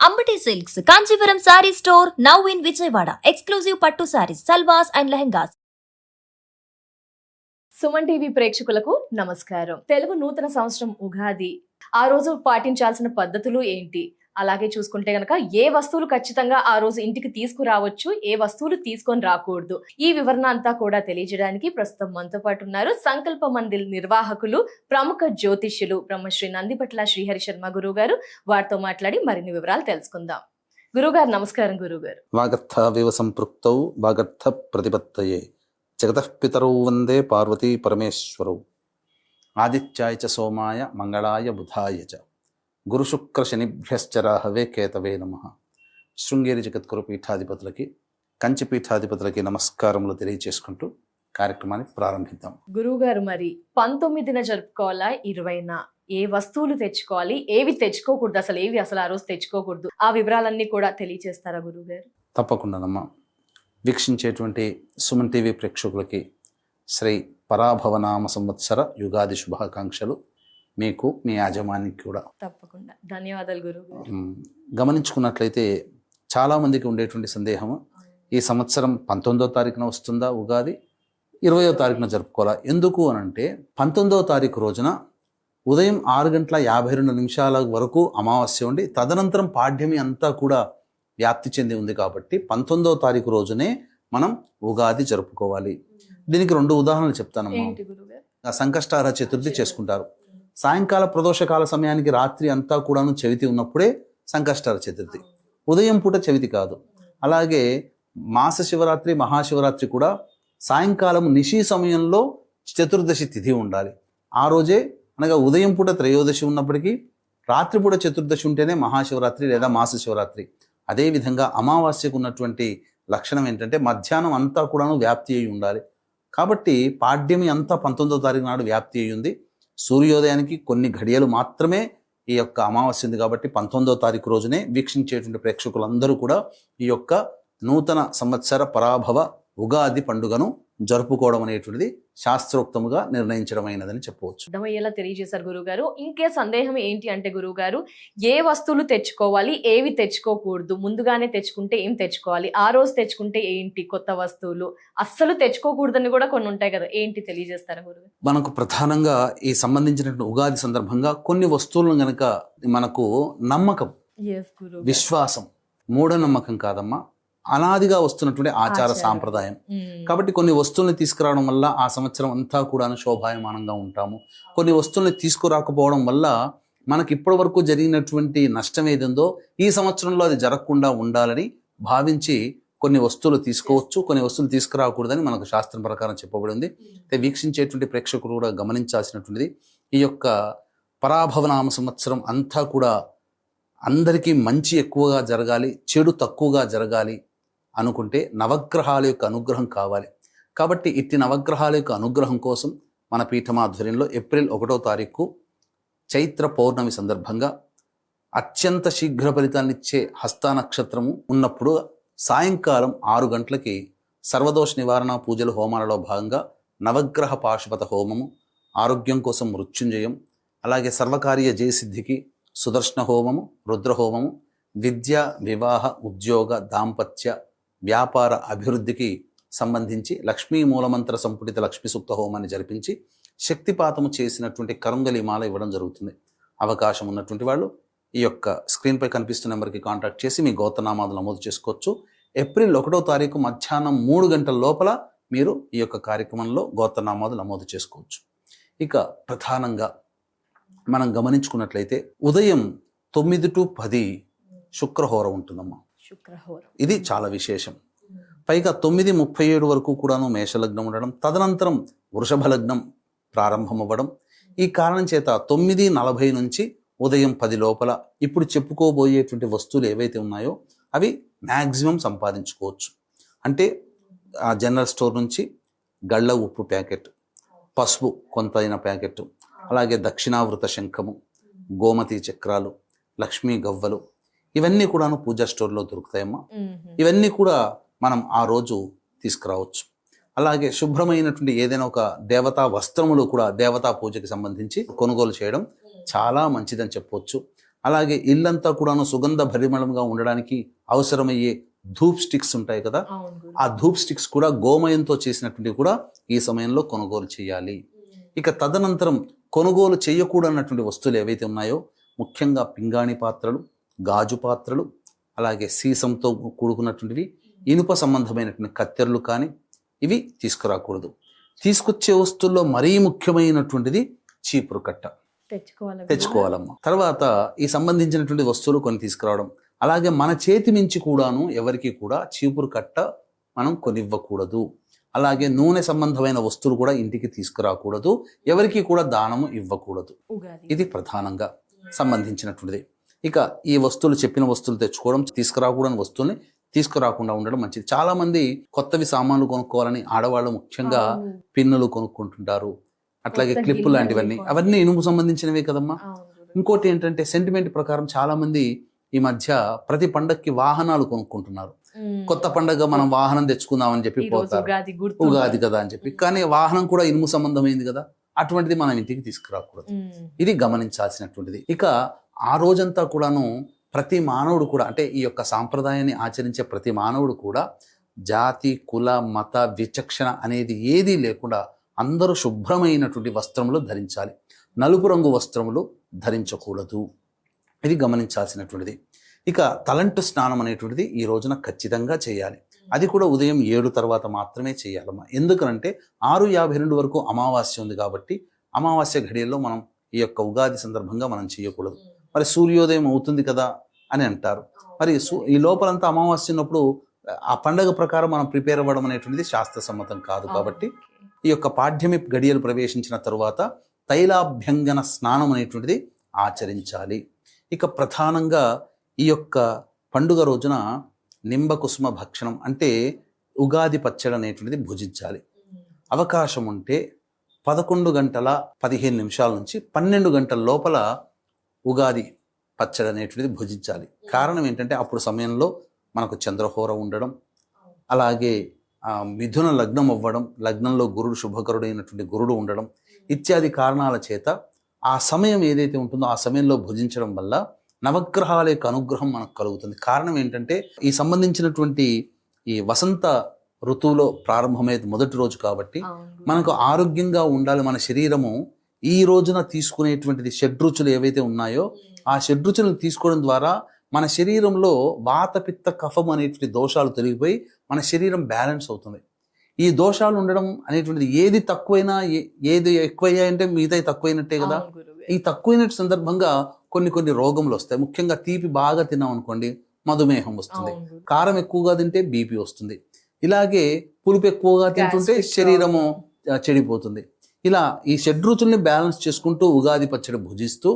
Ambati Silks, Kanchipuram Saree Store, now in Vijayawada. Exclusive Pattu Sarees, Salwas and Lehengas. Suman TV ప్రేక్షకులకు నమస్కారం. తెలుగు నూతన సంవత్సరం ఉగాది. ఆ రోజు పాటించాల్సిన పద్ధతులు ఏంటి? అలాగే చూసుకుంటే గనక ఏ వస్తువులు ఖచ్చితంగా ఆ రోజు ఇంటికి తీసుకురావచ్చు, ఏ వస్తువులు తీసుకొని రాకూడదు, ఈ వివరణ అంతా కూడా తెలియజేయడానికి ప్రస్తుతం మనతో పాటు ఉన్నారు సంకల్ప మందిర్ నిర్వాహకులు, ప్రముఖ జ్యోతిష్యులు బ్రహ్మశ్రీ నందిపట్ల శ్రీహరి శర్మ గురువు గారు. వారితో మాట్లాడి మరిన్ని వివరాలు తెలుసుకుందాం. గురుగారు నమస్కారం. గురుగారు, వాగర్థ వివ సంపృక్తౌ వాగర్థ ప్రతిపత్తయే జగతః పితరౌ వందే పార్వతీ పరమేశ్వరౌ ఆదిత్యాయ చ సోమాయ మంగళాయ బుధాయ చ గురు శుక్ర శనిభ్యశ్చ రాహవే కేతవే నమః. శృంగేరి జగద్గురు పీఠాధిపతులకి, కంచి పీఠాధిపతులకి నమస్కారములు తెలియచేసుకుంటూ కార్యక్రమాన్ని ప్రారంభిద్దాం. గురువు గారు, మరి 19న జరుపుకోవాలా, 20న? ఏ వస్తువులు తెచ్చుకోవాలి, ఏవి తెచ్చుకోకూడదు, అసలు ఆ రోజు తెచ్చుకోకూడదు, ఆ వివరాలన్నీ కూడా తెలియచేస్తారా గురువు గారు? తప్పకుండానమ్మా. వీక్షించేటువంటి సుమన్ టీవీ ప్రేక్షకులకి శ్రీ పరాభవనామ సంవత్సర యుగాది శుభాకాంక్షలు. మీకు, మీ యాజమాన్యానికి కూడా తప్పకుండా ధన్యవాదాలు గురువు గారు. గమనించుకున్నట్లయితే చాలామందికి ఉండేటువంటి సందేహం, ఈ సంవత్సరం 19వ తారీఖున వస్తుందా ఉగాది, 20వ తారీఖున జరుపుకోవాలా? ఎందుకు అనంటే 19వ తారీఖు రోజున ఉదయం 6:52 వరకు అమావాస్య ఉండి తదనంతరం పాడ్యమి అంతా కూడా వ్యాప్తి చెంది ఉంది కాబట్టి 19వ తారీఖు రోజునే మనం ఉగాది జరుపుకోవాలి. దీనికి 2 ఉదాహరణలు చెప్తానమ్మా. సంకష్టార చతుర్థి చేసుకుంటారు. సాయంకాల ప్రదోషకాల సమయానికి రాత్రి అంతా కూడాను చవితి ఉన్నప్పుడే సంకష్టార చతుర్థి, ఉదయం పూట చవితి కాదు. అలాగే మాస శివరాత్రి, మహాశివరాత్రి కూడా సాయంకాలం నిశీ సమయంలో చతుర్దశి తిథి ఉండాలి. ఆ రోజే, అనగా ఉదయం పూట త్రయోదశి ఉన్నప్పటికీ రాత్రిపూట చతుర్దశి ఉంటేనే మహాశివరాత్రి లేదా మాస శివరాత్రి. అదేవిధంగా అమావాస్యకు ఉన్నటువంటి లక్షణం ఏంటంటే మధ్యాహ్నం అంతా కూడాను వ్యాప్తి అయి ఉండాలి. కాబట్టి పాడ్యమి అంతా 19వ తారీఖు నాడు వ్యాప్తి అయి ఉంది. సూర్యోదయానికి కొన్ని ఘడియలు మాత్రమే ఈ యొక్క అమావాస్య ఉంది. కాబట్టి 19వ తారీఖు రోజునే వీక్షించేటువంటి ప్రేక్షకులందరూ కూడా ఈ యొక్క నూతన సంవత్సర పరాభవ ఉగాది పండుగను జరుపుకోవడం అనేటువంటిది శాస్త్రోక్తముగా నిర్ణయించడమైనదని చెప్పవచ్చు. అర్థమయ్యేలా తెలియజేశారు గురువు గారు. ఇంకే సందేహం ఏంటి అంటే గురువు గారు, ఏ వస్తువులు తెచ్చుకోవాలి, ఏవి తెచ్చుకోకూడదు, ముందుగానే తెచ్చుకుంటే ఏం తెచ్చుకోవాలి, ఆ రోజు తెచ్చుకుంటే ఏంటి కొత్త వస్తువులు, అస్సలు తెచ్చుకోకూడదని కూడా కొన్ని ఉంటాయి కదా, ఏంటి తెలియజేస్తారా గురువు? మనకు ప్రధానంగా ఈ సంబంధించినటువంటి ఉగాది సందర్భంగా కొన్ని వస్తువులను గనక మనకు నమ్మకం, విశ్వాసం, మూఢనమ్మకం కాదమ్మా, అనాదిగా వస్తున్నటువంటి ఆచార సాంప్రదాయం. కాబట్టి కొన్ని వస్తువుల్ని తీసుకురావడం వల్ల ఆ సంవత్సరం అంతా కూడా శోభాయమానంగా ఉంటాము. కొన్ని వస్తువుల్ని తీసుకురాకపోవడం వల్ల మనకి ఇప్పటి వరకు జరిగినటువంటి నష్టం ఏదందో ఈ సంవత్సరంలో అది జరగకుండా ఉండాలని భావించి కొన్ని వస్తువులు తీసుకోవచ్చు, కొన్ని వస్తువులు తీసుకురాకూడదని మనకు శాస్త్రం ప్రకారం చెప్పబడింది. వీక్షించేటువంటి ప్రేక్షకులు కూడా గమనించాల్సినటువంటిది, ఈ యొక్క పరాభవనామ సంవత్సరం అంతా కూడా అందరికీ మంచి ఎక్కువగా జరగాలి, చెడు తక్కువగా జరగాలి అనుకుంటే నవగ్రహాల యొక్క అనుగ్రహం కావాలి. కాబట్టి ఇట్టి నవగ్రహాల యొక్క అనుగ్రహం కోసం మన పీఠమాధ్వర్యంలో ఏప్రిల్ 1వ తారీఖు చైత్ర పౌర్ణమి సందర్భంగా అత్యంత శీఘ్ర ఫలితాన్నిచ్చే హస్త నక్షత్రము ఉన్నప్పుడు సాయంకాలం 6 గంటలకి సర్వదోష నివారణ పూజలు హోమాలలో భాగంగా నవగ్రహ పాశుపత హోమము, ఆరోగ్యం కోసం మృత్యుంజయం, అలాగే సర్వకార్య జయసిద్ధికి సుదర్శన హోమము, రుద్రహోమము, విద్య, వివాహ, ఉద్యోగ, దాంపత్య, వ్యాపార అభివృద్ధికి సంబంధించి లక్ష్మీ మూలమంత్ర సంపుటిత లక్ష్మీ సూక్త హోమాన్ని జరిపించి శక్తిపాతము చేసినటువంటి కరంగలి మాల ఇవ్వడం జరుగుతుంది. అవకాశం ఉన్నటువంటి వాళ్ళు ఈ యొక్క స్క్రీన్పై కనిపిస్తున్న నెంబర్కి కాంటాక్ట్ చేసి మీ గోత్రనామాలు నమోదు చేసుకోవచ్చు. ఏప్రిల్ 1వ తారీఖు మధ్యాహ్నం 3 గంటల లోపల మీరు ఈ యొక్క కార్యక్రమంలో గోత్రనామాలు నమోదు చేసుకోవచ్చు. ఇక ప్రధానంగా మనం గమనించుకున్నట్లయితే ఉదయం 9 to 10 శుక్రహోర ఉంటుందమ్మా. ఇది చాలా విశేషం. పైగా 9:37 వరకు కూడాను మేషలగ్నం ఉండడం, తదనంతరం వృషభ లగ్నం ప్రారంభం అవ్వడం. ఈ కారణం చేత 9:40 నుంచి ఉదయం 10 లోపల ఇప్పుడు చెప్పుకోబోయేటువంటి వస్తువులు ఏవైతే ఉన్నాయో అవి మ్యాక్సిమం సంపాదించుకోవచ్చు. అంటే ఆ జనరల్ స్టోర్ నుంచి గళ్ళ ఉప్పు ప్యాకెట్, పసుపు కొంత అయిన ప్యాకెట్, అలాగే దక్షిణావృత శంఖము, గోమతి చక్రాలు, లక్ష్మీ గవ్వలు, ఇవన్నీ కూడాను పూజా స్టోర్లో దొరుకుతాయమ్మా. ఇవన్నీ కూడా మనం ఆ రోజు తీసుకురావచ్చు. అలాగే శుభ్రమైనటువంటి ఏదైనా ఒక దేవతా వస్త్రములు కూడా దేవతా పూజకి సంబంధించి కొనుగోలు చేయడం చాలా మంచిదని చెప్పవచ్చు. అలాగే ఇల్లంతా కూడాను సుగంధ భరిమళంగా ఉండడానికి అవసరమయ్యే ధూప్ స్టిక్స్ ఉంటాయి కదా, అవును గురు. ఆ ధూప్ స్టిక్స్ కూడా గోమయంతో చేసినటువంటివి కూడా ఈ సమయంలో కొనుగోలు చేయాలి. ఇక తదనంతరం కొనుగోలు చేయకూడనటువంటి వస్తువులు ఏవైతే ఉన్నాయో ముఖ్యంగా పింగాణి పాత్రలు, గాజు పాత్రలు, అలాగే సీసంతో కూడుకున్నటువంటివి, ఇనుప సంబంధమైనటువంటి కత్తెరలు కానీ ఇవి తీసుకురాకూడదు. తీసుకొచ్చే వస్తువుల్లో మరీ ముఖ్యమైనటువంటిది చీపురు కట్ట తెచ్చుకోవాలమ్మా. తర్వాత ఈ సంబంధించినటువంటి వస్తువులు కొన్ని తీసుకురావడం, అలాగే మన చేతి మించి కూడాను ఎవరికి కూడా చీపురు కట్ట మనం కొనివ్వకూడదు. అలాగే నూనె సంబంధమైన వస్తువులు కూడా ఇంటికి తీసుకురాకూడదు, ఎవరికి కూడా దానము ఇవ్వకూడదు. ఇది ప్రధానంగా సంబంధించినటువంటిది. ఇక ఈ వస్తువులు చెప్పిన వస్తువులు తెచ్చుకోవడం, తీసుకురాకూడని వస్తువుల్ని తీసుకురాకుండా ఉండడం మంచిది. చాలా మంది కొత్తవి సామాన్లు కొనుక్కోవాలని ఆడవాళ్ళు ముఖ్యంగా పిన్నులు కొనుక్కుంటుంటారు, అట్లాగే క్లిప్పు లాంటివన్నీ, అవన్నీ ఇనుము సంబంధించినవే కదమ్మా. ఇంకోటి ఏంటంటే సెంటిమెంట్ ప్రకారం చాలా మంది ఈ మధ్య ప్రతి పండగకి వాహనాలు కొనుక్కుంటున్నారు. కొత్త పండగ మనం వాహనం తెచ్చుకుందామని చెప్పి పోతారు, ఉగాది కదా అని చెప్పి. కానీ వాహనం కూడా ఇనుము సంబంధమైంది కదా, అటువంటిది మనం ఇంటికి తీసుకురాకూడదు. ఇది గమనించాల్సినటువంటిది. ఇక ఆ రోజంతా కూడాను ప్రతి మానవుడు కూడా, అంటే ఈ యొక్క సాంప్రదాయాన్ని ఆచరించే ప్రతి మానవుడు కూడా జాతి, కుల, మత విచక్షణ అనేది ఏదీ లేకుండా అందరూ శుభ్రమైనటువంటి వస్త్రములు ధరించాలి. నలుపు రంగు వస్త్రములు ధరించకూడదు. ఇది గమనించాల్సినటువంటిది. ఇక తలంటు స్నానం అనేటువంటిది ఈ రోజున ఖచ్చితంగా చేయాలి. అది కూడా ఉదయం 7 తర్వాత మాత్రమే చేయాలమ్మా. ఎందుకనంటే 6:52 వరకు అమావాస్య ఉంది కాబట్టి అమావాస్య ఘడియల్లో మనం ఈ యొక్క ఉగాది సందర్భంగా మనం చేయకూడదు. మరి సూర్యోదయం అవుతుంది కదా అని అంటారు. మరి ఈ లోపలంతా అమావాస్య ఉన్నప్పుడు ఆ పండగ ప్రకారం మనం ప్రిపేర్ అవ్వడం అనేటువంటిది శాస్త్ర సమ్మతం కాదు. కాబట్టి ఈ యొక్క పాఠ్యమి గడియలు ప్రవేశించిన తరువాత తైలాభ్యంగన స్నానం అనేటువంటిది ఆచరించాలి. ఇక ప్రధానంగా ఈ యొక్క పండుగ రోజున నింబకుసుమ భక్షణం అంటే ఉగాది పచ్చడి అనేటువంటిది భుజించాలి. అవకాశం ఉంటే 11:15 నుంచి 12 గంటల లోపల ఉగాది పచ్చడి అనేటువంటిది భుజించాలి. కారణం ఏంటంటే అప్పుడు సమయంలో మనకు చంద్రహోర ఉండడం, అలాగే మిథున లగ్నం అవ్వడం, లగ్నంలో గురుడు శుభకరుడైనటువంటి గురుడు ఉండడం ఇత్యాది కారణాల చేత ఆ సమయం ఏదైతే ఉంటుందో ఆ సమయంలో భుజించడం వల్ల నవగ్రహాల యొక్క అనుగ్రహం మనకు కలుగుతుంది. కారణం ఏంటంటే ఈ సంబంధించినటువంటి ఈ వసంత ఋతువులో ప్రారంభమయ్యేది మొదటి రోజు కాబట్టి మనకు ఆరోగ్యంగా ఉండాలి. మన శరీరము ఈ రోజున తీసుకునేటువంటిది షడ్రుచులు ఏవైతే ఉన్నాయో ఆ షడ్రుచులను తీసుకోవడం ద్వారా మన శరీరంలో వాత, పిత్త, కఫం అనేటువంటి దోషాలు తొలగిపోయి మన శరీరం బ్యాలెన్స్ అవుతుంది. ఈ దోషాలు ఉండడం అనేటువంటిది ఏది తక్కువైనా ఏది ఎక్కువయ్యాయంటే మిగతా తక్కువైనట్టే కదా. ఈ తక్కువైన సందర్భంగా కొన్ని రోగములు వస్తాయి. ముఖ్యంగా తీపి బాగా తిన్నాం అనుకోండి మధుమేహం వస్తుంది, కారం ఎక్కువగా తింటే బీపీ వస్తుంది, ఇలాగే పులుపు ఎక్కువగా తింటుంటే శరీరము చెడిపోతుంది. ఇలా ఈ షడ్రుచుల్ని బ్యాలెన్స్ చేసుకుంటూ ఉగాది పచ్చడి భుజిస్తూ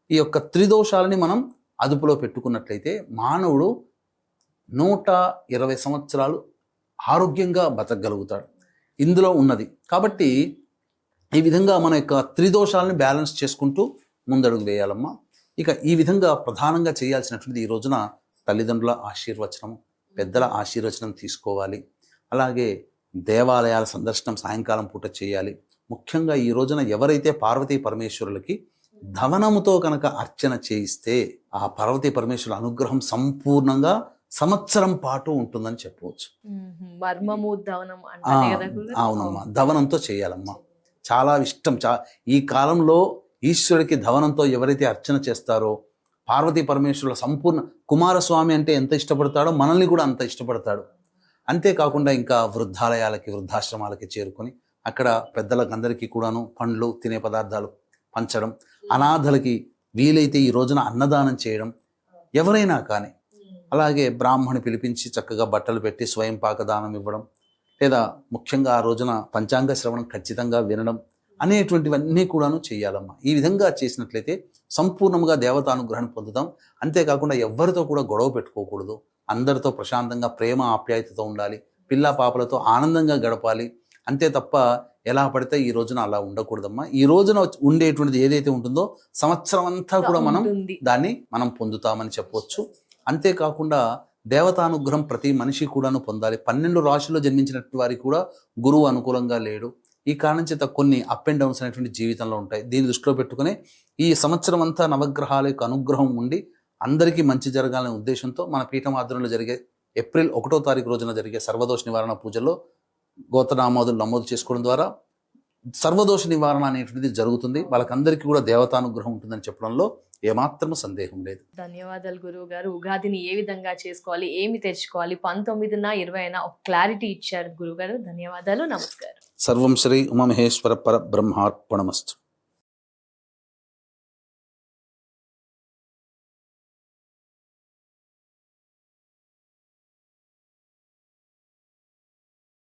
ఈ యొక్క త్రిదోషాలని మనం అదుపులో పెట్టుకున్నట్లయితే మానవుడు 120 సంవత్సరాలు ఆరోగ్యంగా బతకగలుగుతాడు. ఇందులో ఉన్నది కాబట్టి ఈ విధంగా మన యొక్క త్రిదోషాలని బ్యాలెన్స్ చేసుకుంటూ ముందడుగు వేయాలమ్మా. ఇక ఈ విధంగా ప్రధానంగా చేయాల్సినటువంటిది ఈ రోజున తల్లిదండ్రుల ఆశీర్వచనం, పెద్దల ఆశీర్వచనం తీసుకోవాలి. అలాగే దేవాలయాల సందర్శనం సాయంకాలం పూట చేయాలి. ముఖ్యంగా ఈ రోజున ఎవరైతే పార్వతీ పరమేశ్వరులకి ధవనముతో కనుక అర్చన చేయిస్తే ఆ పార్వతీ పరమేశ్వరుల అనుగ్రహం సంపూర్ణంగా సంవత్సరం పాటు ఉంటుందని చెప్పవచ్చు. అవునమ్మా, ధవనంతో చేయాలమ్మా. చాలా ఇష్టం. ఈ కాలంలో ఈశ్వరుడికి ధవనంతో ఎవరైతే అర్చన చేస్తారో పార్వతీ పరమేశ్వరుల సంపూర్ణ, కుమారస్వామి అంటే ఎంత ఇష్టపడతాడో మనల్ని కూడా అంత ఇష్టపడతాడు. అంతేకాకుండా ఇంకా వృద్ధాలయాలకి, వృద్ధాశ్రమాలకి చేరుకొని అక్కడ పెద్దలకు అందరికీ కూడాను పండ్లు, తినే పదార్థాలు పంచడం, అనాథలకి వీలైతే ఈ రోజున అన్నదానం చేయడం, ఎవరైనా కానీ అలాగే బ్రాహ్మణి పిలిపించి చక్కగా బట్టలు పెట్టి స్వయం పాకదానం ఇవ్వడం, లేదా ముఖ్యంగా ఆ రోజున పంచాంగ శ్రవణం ఖచ్చితంగా వినడం అనేటువంటివన్నీ కూడాను చేయాలమ్మా. ఈ విధంగా చేసినట్లయితే సంపూర్ణంగా దేవతానుగ్రహాన్ని పొందుతాం. అంతేకాకుండా ఎవరితో కూడా గొడవ పెట్టుకోకూడదు, అందరితో ప్రశాంతంగా ప్రేమ ఆప్యాయతతో ఉండాలి, పిల్ల పాపలతో ఆనందంగా గడపాలి. అంతే తప్ప ఎలా పడితే ఈ రోజున అలా ఉండకూడదమ్మా. ఈ రోజున ఉండేటువంటిది ఏదైతే ఉంటుందో సంవత్సరం అంతా కూడా దాన్ని మనం పొందుతామని చెప్పవచ్చు. అంతేకాకుండా దేవతానుగ్రహం ప్రతి మనిషి కూడాను పొందాలి. 12 రాశుల్లో జన్మించినటువంటి వారికి కూడా గురువు అనుకూలంగా లేడు, ఈ కారణం చేత కొన్ని అప్ అండ్ డౌన్స్ అనేటువంటి జీవితంలో ఉంటాయి. దీన్ని దృష్టిలో పెట్టుకుని ఈ సంవత్సరం అంతా నవగ్రహాల యొక్క అనుగ్రహం ఉండి అందరికీ మంచి జరగాలనే ఉద్దేశంతో మన పీఠం ఆధ్వర్యంలో జరిగే ఏప్రిల్ 1వ తారీఖు రోజున జరిగే సర్వదోష నివారణ పూజలో గోత్రనామాదులు నమోదు చేసుకోవడం ద్వారా సర్వదోష నివారణ అనేటువంటిది జరుగుతుంది. వాళ్ళకందరికీ కూడా దేవతానుగ్రహం ఉంటుందని చెప్పడంలో ఏమాత్రము సందేహం లేదు. ధన్యవాదాలు గురువు గారు. ఉగాదిని ఏ విధంగా చేసుకోవాలి, ఏమి తెచ్చుకోవాలి, 19న 20న ఒక క్లారిటీ ఇచ్చారు గురువు గారు. ధన్యవాదాలు. నమస్కారం. సర్వం శ్రీ ఉమామహేశ్వర పర బ్రహ్మార్పణమస్తు.